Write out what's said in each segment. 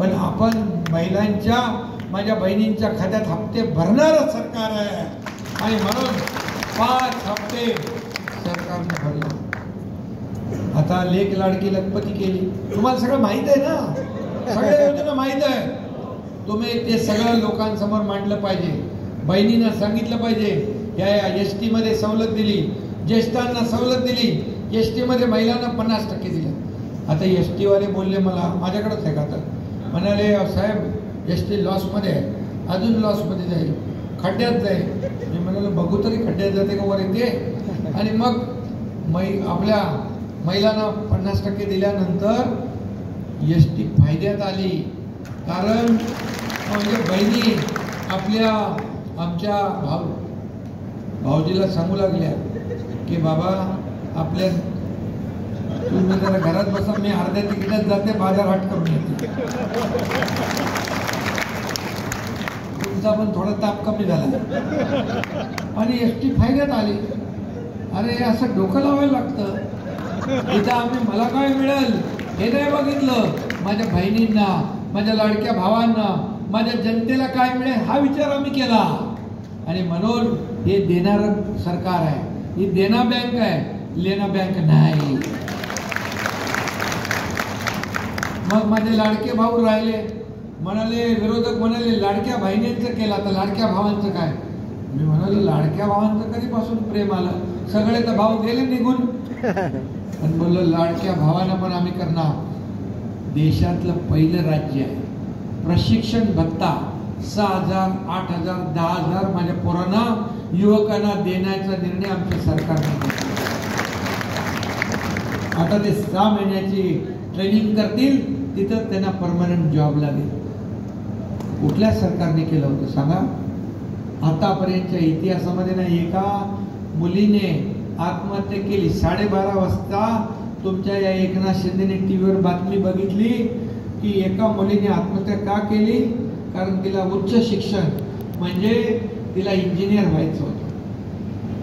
पण आपण महिलांच्या, माझ्या बहिणींच्या खात्यात हप्ते भरणारं सरकार आहे आणि म्हणून 5 हप्ते सरकारने भरले. आता लेक लाडकी लखपती केली, तुम्हाला सगळं माहित आहे ना, सगळ्या योजना माहित आहे. तुम्ही ते सगळं लोकांसमोर मांडलं पाहिजे. बहिणींना सांगितलं पाहिजे या एसटी मध्ये सवलत दिली, ज्येष्ठांना सवलत दिली, एसटी मध्ये महिलांना 50% दिलं. आता एसटी वाले बोलले मला, माझ्याकडेच आहे का, तर म्हणाले साहेब एसटी लॉसमध्ये आहे, अजून लॉसमध्ये जाईल, खड्ड्यात जाईल. मी म्हणालो बघू तरी खड्ड्यात जाते का वर येते. आणि मग आपल्या महिलांना 50% दिल्यानंतर एसटी फायद्यात आली. कारण म्हणजे बहिणी आपल्या आमच्या भाऊजीला सांगू लागल्या की बाबा आपल्या तुम्ही जरा घरात बसा, मी अर्ध्या तिकिटात जाते, बाजार हाट करून येते, तुमचा पण थोडा ताप कमी झाला. आणि एसटी फायद्यात आली. अरे असं डोकं लावायला लागतं. इथं आम्ही मला काय मिळेल हे नाही बघितलं, माझ्या बहिणींना, माझ्या लाडक्या भावांना, माझ्या जनतेला काय मिळेल हा विचार आम्ही केला. आणि म्हणून हे देणारं सरकार आहे, ही देना बँक आहे, लेना बँक नाही. मग माझे लाडके भाऊ राहिले, म्हणाले विरोधक म्हणाले लाडक्या बहिणींचं केलं, तर लाडक्या भावांचं काय. मी म्हणालो लाडक्या भावांचं कधीपासून प्रेम आलं, सगळे तर भाऊ गेले निघून. पण बोललो लाडक्या भावांना पण आम्ही करणार. देशातलं पहिलं राज्य आहे प्रशिक्षण भत्ता 6,000, 8,000, 10,000 माझ्या पोरांना, युवकांना देण्याचा निर्णय आमच्या सरकारने घेतला. आता ते 6 महिन्याची ट्रेनिंग करतील, तिथं त्यांना परमनंट जॉब लागेल. कुठल्या सरकारने केलं होतं सांगा. आतापर्यंतच्या इतिहासामध्ये नाही एका मुलीने आत्महत्या केली. 12:30 वाजता तुमच्या या एकनाथ शिंदेने टीव्हीवर बातमी बघितली की एका मुलीने आत्महत्या का केली. कारण तिला उच्च शिक्षण म्हणजे तिला इंजिनियर व्हायचं होतं.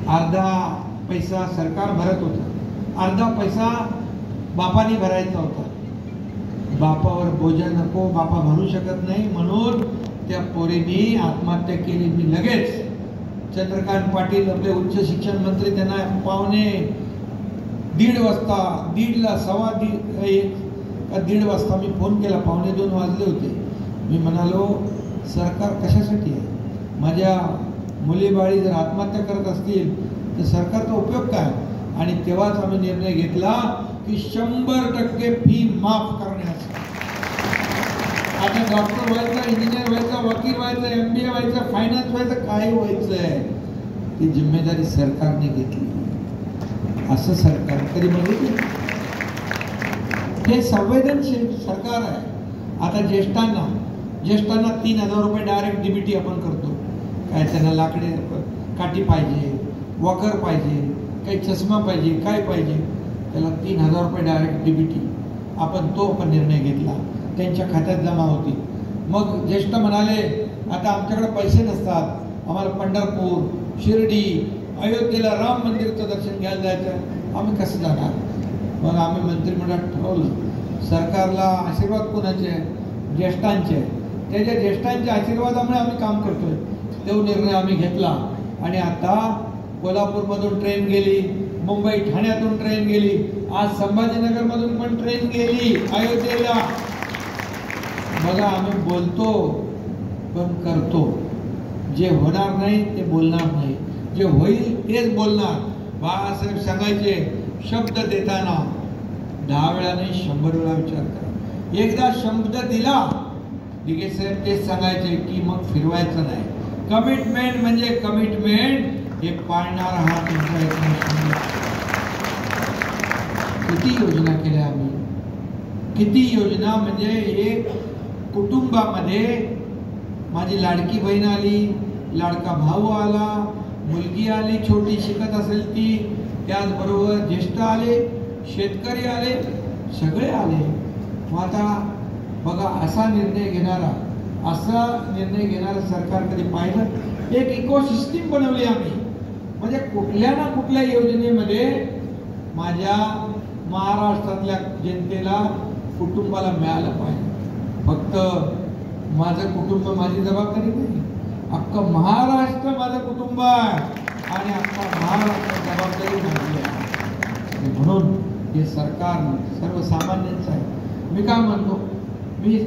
अर्धा पैसा सरकार भरत होतं, अर्धा पैसा बापाने भरायचा होता. बापावर बोजा नको, बापा भरू शकत नाही, म्हणून त्या पोरीने आत्महत्या केली. मी लगेच चंद्रकांत पाटील आपले उच्च शिक्षण मंत्री त्यांना 1:15 वाजता, 1:15 वाजता मी फोन केला. 1:45 वाजले होते. मी म्हणालो सरकार कशासाठी आहे. माझ्या मुलीबाळी जर आत्महत्या करत असतील तर सरकारचा उपयोग काय. आणि तेव्हाच आम्ही निर्णय घेतला की 100% फी माफ करण्याचा. आता डॉक्टर व्हायचं, इंजिनियर व्हायचं, वकील व्हायचं, MBA व्हायचं, फायनान्स व्हायचं, काय व्हायचंय ती जिम्मेदारी सरकारने घेतली. असं सरकार कधी बघितलं. हे संवेदनशील सरकार आहे. आता ज्येष्ठांना 3,000 रुपये डायरेक्ट डीबीटी आपण करतो. काय त्यांना लाकडे काठी पाहिजे, वॉकर पाहिजे, काही चष्मा पाहिजे, काय पाहिजे, त्याला 3,000 रुपये डायरेक्ट डीबीटी आपण निर्णय घेतला. त्यांच्या खात्यात जमा होती. मग ज्येष्ठ म्हणाले आता आमच्याकडे पैसे नसतात, आम्हाला पंढरपूर, शिर्डी, अयोध्येला राम मंदिरचं दर्शन घ्यायला जायचं, आम्ही कसं जाणार. मग आम्ही मंत्रिमंडळात ठरवलं सरकारला आशीर्वाद कोणाचे, ज्येष्ठांचे. त्याच्या ज्येष्ठांच्या आशीर्वादामुळे आम्ही काम करतोय. तो निर्णय आम्ही घेतला. आणि आता कोल्हापूरमधून ट्रेन गेली, मुंबई ठाण्यातून ट्रेन गेली, आज संभाजीनगरमधून पण ट्रेन गेली अयोध्येला. बघा आम्ही बोलतो पण करतो. जे होणार नाही ते बोलणार नाही, जे होईल तेच बोलणार. बाळासाहेब सांगायचे शब्द देताना 10 वेळा नाही 100 वेळा विचार करा. एकदा शब्द दिला दिघे साहेब तेच सांगायचे की मग फिरवायचं नाही. कमिटमेंट म्हणजे कमिटमेंट, हे पाळणारा हा तुमचा. किती योजना केल्या आम्ही, किती योजना. म्हणजे एक कुटुंबामध्ये माझी लाडकी बहीण आली, लाडका भाऊ आला, मुलगी आली छोटी शिकत असेल ती, त्याचबरोबर ज्येष्ठ आले, शेतकरी आले, सगळे आले. मग आता बघा असा निर्णय घेणारा सरकार कधी पाहिलं. एक इकोसिस्टीम बनवली आम्ही. म्हणजे कुठल्या ना कुठल्या योजनेमध्ये माझ्या महाराष्ट्रातल्या जनतेला, कुटुंबाला मिळालं पाहिजे. फक्त माझं कुटुंब माझी जबाबदारी नाही, अख्खं महाराष्ट्र माझं कुटुंब आहे आणि अख्खा महाराष्ट्र जबाबदारी माझी आहे. म्हणून हे सरकार सर्वसामान्यांचं आहे. मी काय म्हणतो, मी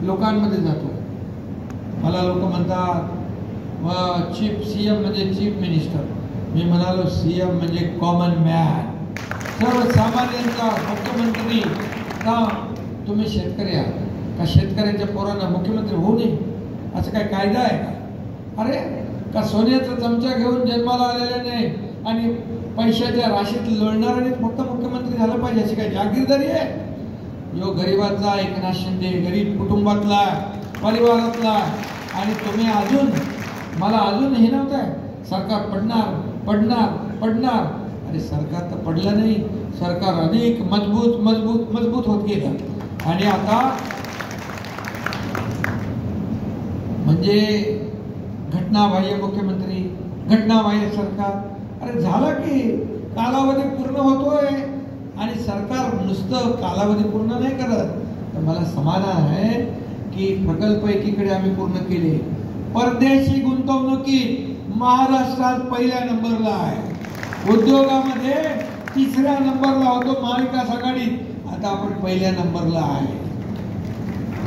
लोकांमध्ये जातो, मला लोक म्हणतात चीफ सीएम म्हणजे चीफ मिनिस्टर. मी म्हणालो सीएम म्हणजे कॉमन मॅन, सर्वसामान्यांचा मुख्यमंत्री. का तुम्ही शेतकरी आहात का शेतकऱ्यांच्या पोरांना मुख्यमंत्री होऊ नये असं काय कायदा आहे का? अरे का सोन्याचा चमचा घेऊन जन्माला आलेले नाही आणि पैशाच्या राशीत लोळणाऱ्याने फक्त मुख्यमंत्री झालं पाहिजे अशी काय जागीरदारी आहे? जो गरीबातला एकनाथ शिंदे, गरीब कुटुंबातला परिवारातला, आणि तुम्ही अजून मला अजून हे नव्हतं सरकार पडणार पडणार पडणार. अरे सरकार तर पडलं नाही, सरकार अधिक मजबूत मजबूत मजबूत होत गेलं. आणि आता म्हणजे घटनाबाह्य मुख्यमंत्री, घटनाबाह्य सरकार. अरे झालं की कालावधी पूर्ण होतोय आणि सरकार नुसतं कालावधी पूर्ण नाही करत. तर मला समाधान आहे की प्रकल्प एकीकडे आम्ही पूर्ण केले. परदेशी गुंतवणुकीत महाराष्ट्रात पहिल्या नंबरला आहे, उद्योगामध्ये तिसऱ्या नंबरला होतो महाविकास आघाडीत, आता आपण पहिल्या नंबरला आहे,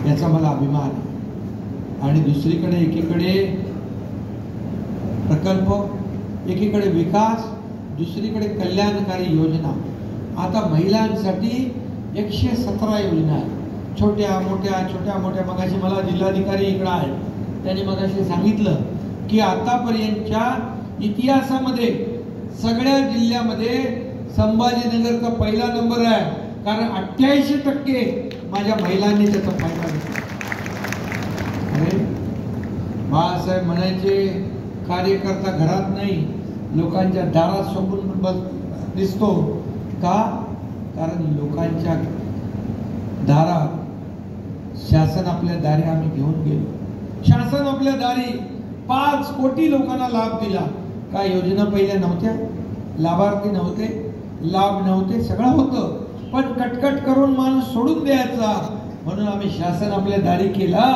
याचा मला अभिमान आहे. आणि दुसरीकडे एकीकडे प्रकल्प, एकीकडे विकास, दुसरीकडे कल्याणकारी योजना. आता महिलांसाठी 117 योजना आहेत, छोट्या मोठ्या. मगाशी मला जिल्हाधिकारी इकडे आहेत, त्यांनी मगाशी सांगितलं की आतापर्यंतच्या इतिहासामध्ये सगळ्या जिल्ह्यामध्ये संभाजीनगरचा पहिला नंबर आहे, कारण 88% माझ्या महिलांनी त्याचा फायदा घेतला. अरे बाळासाहेब म्हणायचे कार्यकर्ता घरात नाही, लोकांच्या दारात समोर दिसतो. का? कारण लोकांच्या दारात शासन आपल्या दारी आम्ही घेऊन गेलो. शासन आपल्या दारी 5 कोटी लोकांना लाभ दिला. काय योजना पहिल्या नव्हत्या, लाभार्थी नव्हते, लाभ नव्हते, सगळं होतं, पण कटकट करून माणूस सोडून द्यायचा. म्हणून आम्ही शासन आपल्या दारी केला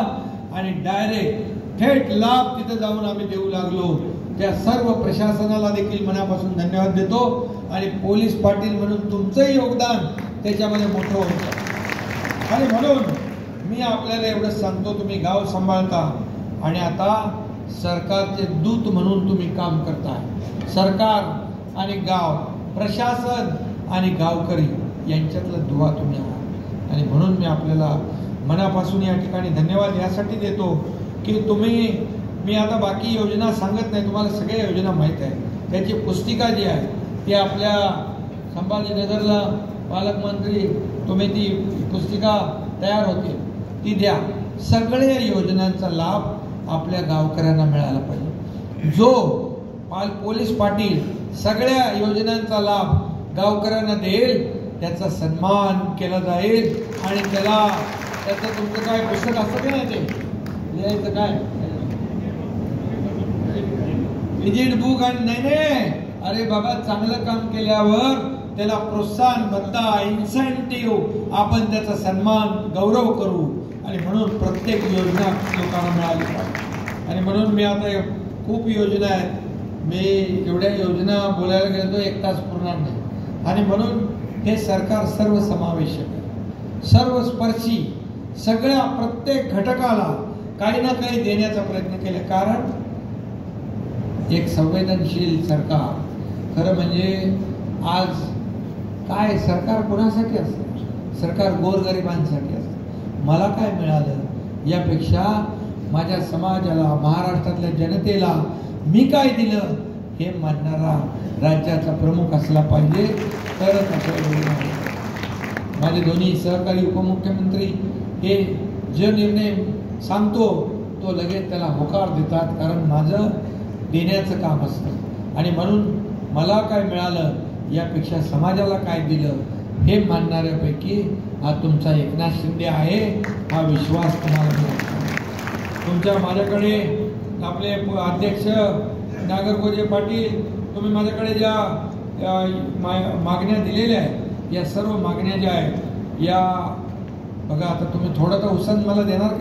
आणि डायरेक्ट थेट लाभ तिथे जाऊन आम्ही देऊ लागलो. त्या सर्व प्रशासनाला देखील मनापासून धन्यवाद देतो. आणि पोलीस पाटील म्हणून तुमचंही योगदान त्याच्यामध्ये मोठं होतं. आणि म्हणून मी आपल्याला एवढंच सांगतो, तुम्ही गाव सांभाळता आणि आता सरकारचे दूत म्हणून तुम्ही काम करताय. सरकार आणि गाव, प्रशासन आणि गावकरी यांच्यातला दुवा तुम्ही आहात. आणि म्हणून मी आपल्याला मनापासून या ठिकाणी धन्यवाद यासाठी देतो की तुम्ही, मी आता बाकी योजना सांगत नाही, तुम्हाला सगळ्या योजना माहीत आहे. त्याची पुस्तिका जी आहे ती आपल्या संभाजीनगरला पालकमंत्री, तुम्ही ती पुस्तिका तयार होते ती द्या. सगळ्या योजनांचा लाभ आपल्या गावकऱ्यांना मिळाला पाहिजे. जो पोलीस पाटील सगळ्या योजनांचा लाभ गावकऱ्यांना देईल त्याचा सन्मान केला जाईल. आणि त्याचं तुमचं काय पुस्तक असतं की नाही, ते लिहायचं काय विजिट बुक. आणि नाही, अरे बाबा चांगलं काम केल्यावर त्याला प्रोत्साहन, भत्ता, इन्सेंटिव्ह, आपण त्याचा सन्मान, गौरव करू. आणि म्हणून प्रत्येक योजना लोकांना मिळाली पाहिजे. आणि म्हणून मी आता खूप योजना आहेत, मी एवढ्या योजना बोलायला गेलो तर 1 तास पुरणार नाही. आणि म्हणून हे सरकार सर्वसमावेशक आहे, सर्वस्पर्शी, सगळ्या प्रत्येक घटकाला काही ना काही देण्याचा प्रयत्न केला. कारण एक संवेदनशील सरकार, खरं म्हणजे आज काय सरकार कोणासाठी असतं? सरकार गोरगरिबांसाठी असतं. मला काय मिळालं यापेक्षा माझ्या समाजाला, महाराष्ट्रातल्या जनतेला मी काय दिलं हे मानणारा राज्याचा प्रमुख असला पाहिजे, तरच आपल्याला. माझे दोन्ही सहकारी उपमुख्यमंत्री हे जे निर्णय सांगतो तो लगेच त्याला होकार देतात, कारण माझं देण्याचं काम असतं. आणि म्हणून मला काय मिळालं यापेक्षा समाजाला काय दिलं हे मानणाऱ्यापैकी हा तुमचा एकनाथ शिंदे आहे, हा विश्वास तुम्हाला मिळतो. तुमच्या माझ्याकडे आपले अध्यक्ष नागरगोजे पाटील, तुम्ही माझ्याकडे ज्या मागण्या दिलेल्या आहेत, या सर्व मागण्या ज्या आहेत या बघा आता तुम्ही थोडं तर उसंत मला देणार की